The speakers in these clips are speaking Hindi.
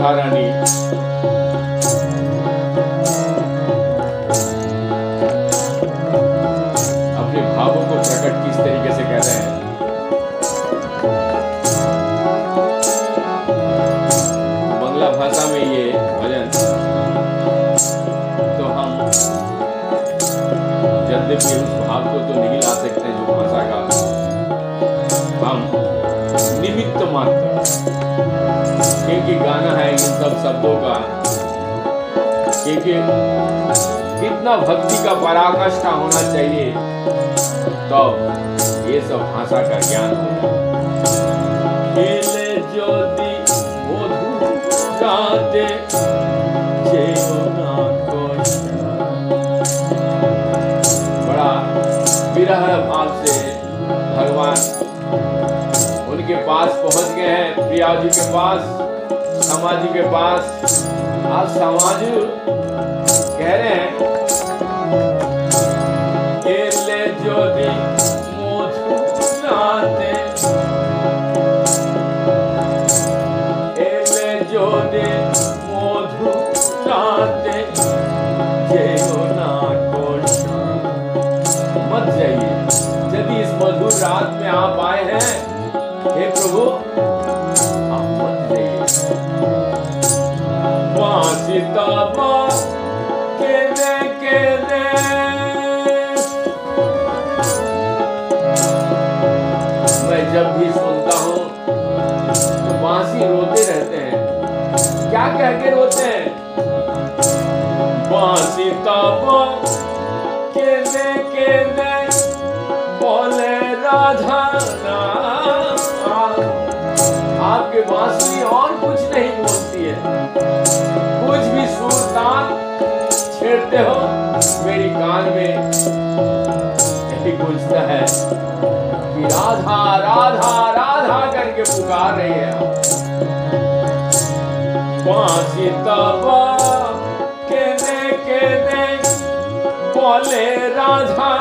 राधा रानी अपने भावों को प्रकट किस तरीके से कर रहे हैं। बांग्ला भाषा में ये भजन तो हम यद्यपि उस भाव को तो नहीं ला सकते जो भाषा का, हम निमित्त मात्र, क्योंकि गाना है इन सब शब्दों का, क्योंकि कितना भक्ति का पराकाष्ठा होना चाहिए तो ये सब भाषा का ज्ञान होगा। खेले ज्योति मधु गाते बड़ा विरह भाव से भगवान उनके पास पहुंच गए हैं, प्रिया जी के पास, समाजी के पास। आज समाज कह रहे हैं केले ज्योति मुझे एले ज्योति मधु राते मत जाइए। यदि इस मधुर रात में आप आए हैं, हे प्रभु आप मत जाइए। मैं जब भी सुनता हूँ तो बांसी रोते रहते हैं। क्या कह के रोते हैं? बांसी ताबा के बोले राधा आपके बांसुरी और कुछ नहीं बोलती है, कुछ भी सुर तान छेड़ते हो मेरी कान में यही गूंजता है कि राधा राधा राधा करके पुकार रही है। बांसी तबा के बोले राधा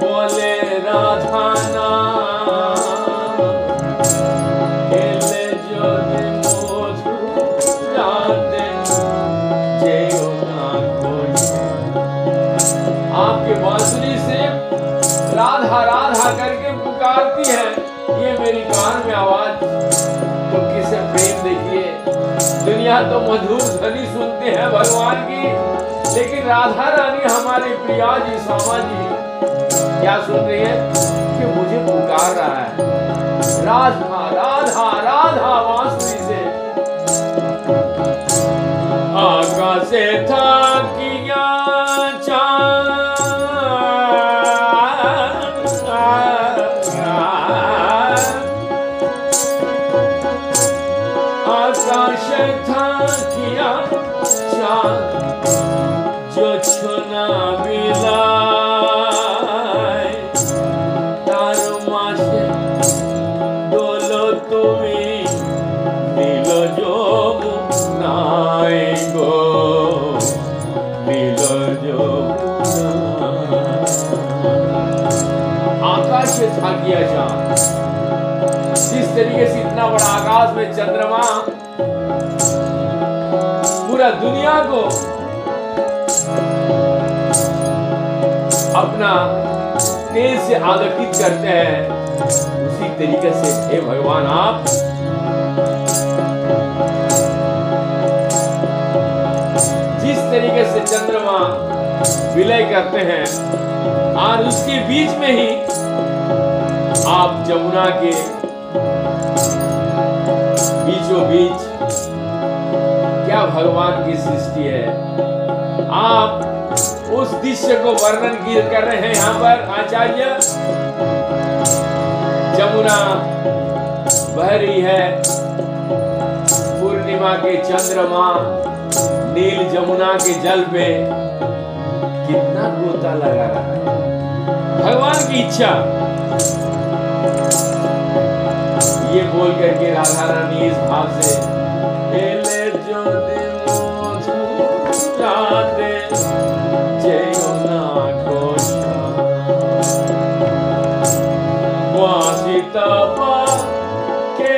बोले राधा आपके बांसुरी से राधा राधा करके पुकारती है। ये मेरी कान में आवाज तो किसे प्रेम देखिए। दुनिया तो मधुर ध्वनि सुनते हैं भगवान की, लेकिन राधा रानी हमारे प्रिया जी श्यामा जी क्या सुन रही है कि मुझे पुकार रहा है राधा राधा राधा बांसुरी से। आकाश से था किया आकाश था किया चांद जो छुना मिला तारो मासे डोलो तुम्हें नीलो जो मुनाए गो नीलो जो आकाश से था किया चांद। जिस तरीके से इतना बड़ा आकाश में चंद्रमा पूरा दुनिया को अपना तेज से आलोकित करते हैं, उसी तरीके से हे भगवान आप जिस तरीके से चंद्रमा विलय करते हैं और उसके बीच में ही आप जमुना के बीचों बीच, क्या भगवान की सृष्टि है। आप उस दृश्य को वर्णन कर रहे हैं यहाँ पर आचार्य। जमुना बह रही है, पूर्णिमा के चंद्रमा नील जमुना के जल पे कितना गोता लगा रहा है। भगवान की इच्छा ये बोल करके राधा रानी इस भाव से एले जो दिल जाते जयो ना कोशा वासिता पा के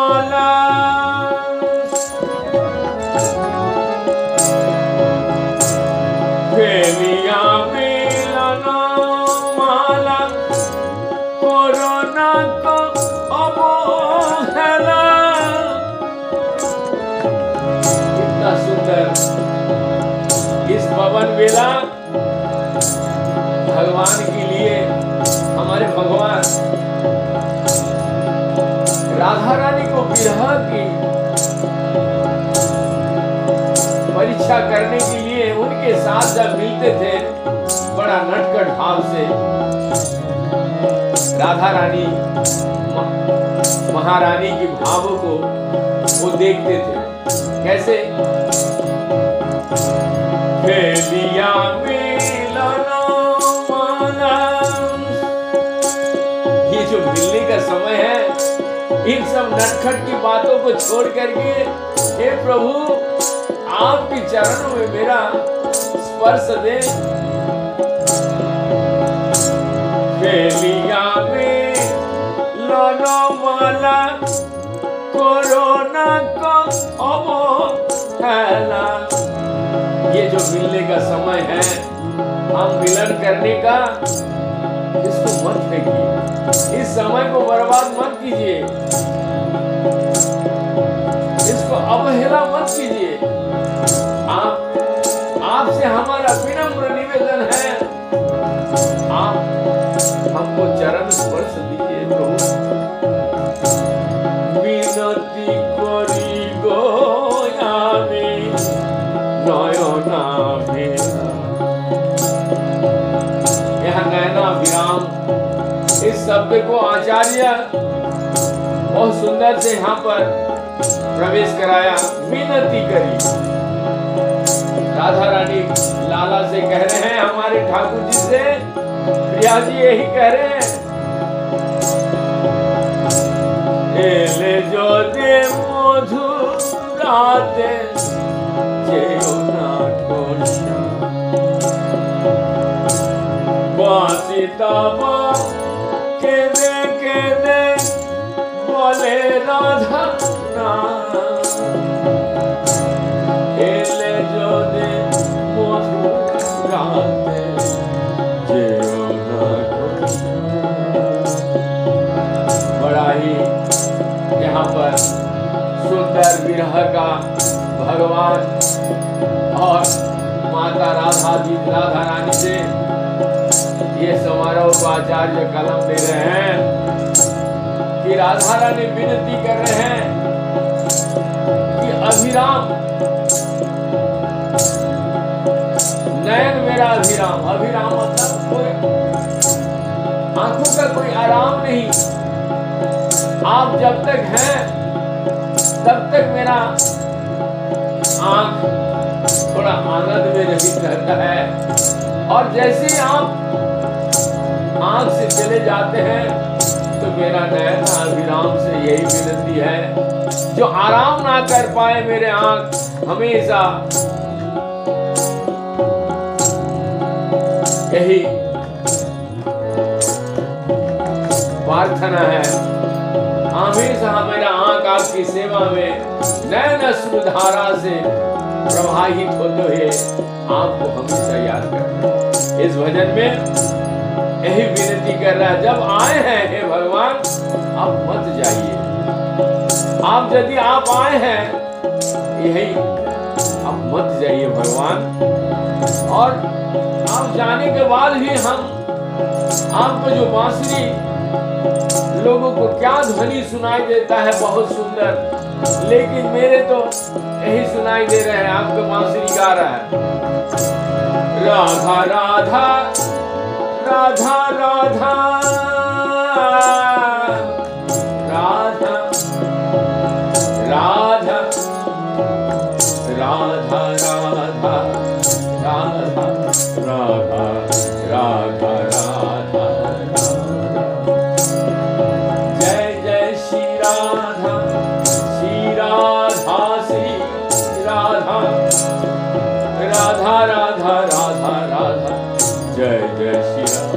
माला फेलिया मिलन माला कोरोना को अवहेला। कितना सुंदर इस पवन वेला भगवान के लिए हमारे भगवान राधा रानी को विरह की परीक्षा करने के लिए उनके साथ जब मिलते थे बड़ा नटखट भाव से राधा रानी महारानी की भावों को वो देखते थे। कैसे? फेलिया मिलन माला। ये जो मिलने का समय है, इन सब नटखट की बातों को छोड़ करके हे प्रभु आपके चरणों में मेरा स्पर्श दे। फेलिया मिलन माला कोरोना को अवहेला। ये जो मिलने का समय है, हम मिलन करने का, इसको मत फेंकिए, इस समय को बर्बाद मत कीजिए, इसको अवहेला मत कीजिए। आपसे हमारा विनम्र निवेदन है, आप हमको चरण स्पर्श दीजिए प्रभु। विनती करी गो आमी नयना विराम। यहाँ नयना विराम इस शब्द को आचार्य बहुत सुंदर से यहाँ पर प्रवेश कराया। विनती करी, राधा रानी लाला से कह रहे हैं, हमारे ठाकुर जी से प्रिया जी यही कह रहे हैं, एले जो दे मधुराते जेओ ना कोशा बासी तब के दे बोले राधा ना। एले जो दे मधुराते जेओ ना कोशा। बड़ा ही यहाँ पर सुंदर विरह का भगवान और माता राधा रानी से ये समारोह को आचार्य कलम दे रहे हैं कि राधा रानी विनती कर रहे हैं कि अभिराम नयन मेरा अभिराम। अभिराम मतलब कोई आंखों का कोई आराम नहीं। आप जब तक हैं तब तक मेरा आंख थोड़ा आनंद में रहित रहता है, और जैसे आप आंख से चले जाते हैं तो मेरा नयन अभिराम से यही विनती है, जो आराम ना कर पाए मेरे आंख, हमेशा यही प्रार्थना है, हमेशा मेरा आंख आपकी सेवा में नयन सुधारा से प्रवाहित होते हुए आपको हमेशा याद करना। इस भजन में यही विनती कर रहा है, जब आए हैं हे भगवान आप मत जाइए। आप यदि आप आए हैं यही, आप मत जाइए भगवान। और आप जाने के बाद भी हम आपको जो बांसुरी लोगों को क्या ध्वनि सुनाई देता है बहुत सुंदर, लेकिन मेरे तो यही सुनाई दे रहे हैं, आपको बांसुरी गा रहा है राधा राधा राधा राधा राधा राधा राधा राधा राधा राधा राधा। जय जय श्री राधा श्री राधा श्री राधा राधा राधा राधा राधा। जय जय श्री राधा।